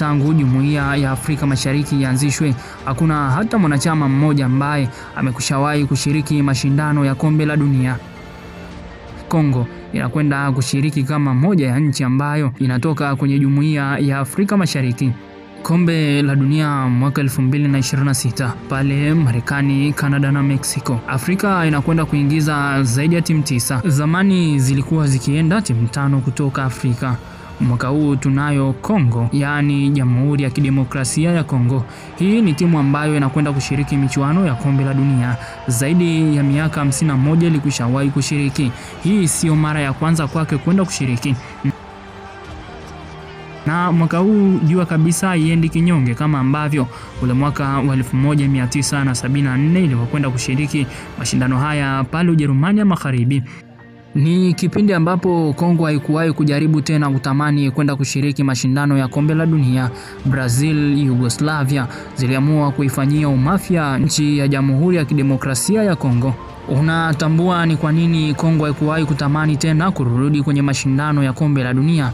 Tangu Jumuiya ya Afrika Mashariki ianzishwe, hakuna hata mwanachama mmoja ambaye amekushawahi kushiriki mashindano ya kombe la dunia. Kongo inakwenda kushiriki kama moja ya nchi ambayo inatoka kwenye Jumuiya ya Afrika Mashariki. Kombe la dunia mwaka 2026 pale Marekani, Canada na Mexico. Afrika inakwenda kuingiza zaidi ya timu 9. Zamani zilikuwa zikienda timu 5 kutoka Afrika. Mwaka huu tunayo Kongo, yani Jamhuri ya Kidemokrasia ya Kongo. Hii ni timu ambayo inakwenda kushiriki michuano ya kombe la dunia. Zaidi ya miaka 51 ilikwishawahi kushiriki. Hii sio mara ya kwanza kwake kwenda kushiriki. Na mwaka huu jua kabisa iendi kinyonge kama ambavyo ule mwaka wa 1974 ilipokwenda kushiriki mashindano haya pale Ujerumani ya Magharibi. Ni kipindi ambapo Kongo haikuwahi kujaribu tena kutamani kwenda kushiriki mashindano ya kombe la dunia. Brazil, Yugoslavia ziliamua kuifanyia umafia nchi ya Jamhuri ya Kidemokrasia ya Kongo. Unatambua ni kwa nini Kongo haikuwahi kutamani tena kurudi kwenye mashindano ya kombe la dunia?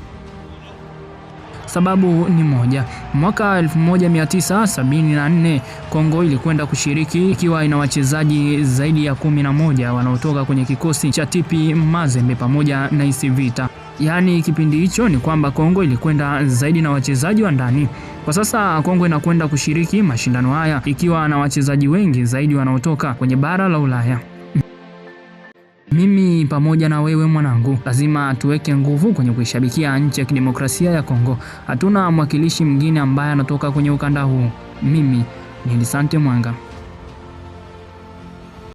Sababu ni moja. Mwaka 1974 Kongo ilikwenda kushiriki ikiwa ina wachezaji zaidi ya 11 wanaotoka kwenye kikosi cha TP Mazembe pamoja na AS Vita. Yaani kipindi hicho ni kwamba Kongo ilikwenda zaidi na wachezaji wa ndani. Kwa sasa Kongo inakwenda kushiriki mashindano haya ikiwa na wachezaji wengi zaidi wanaotoka kwenye bara la Ulaya. Mimi pamoja na wewe mwanangu, lazima tuweke nguvu kwenye kuishabikia nchi ya kidemokrasia ya Kongo. Hatuna mwakilishi mwingine ambaye anatoka kwenye ukanda huu. Mimi ni Lisante Mwanga.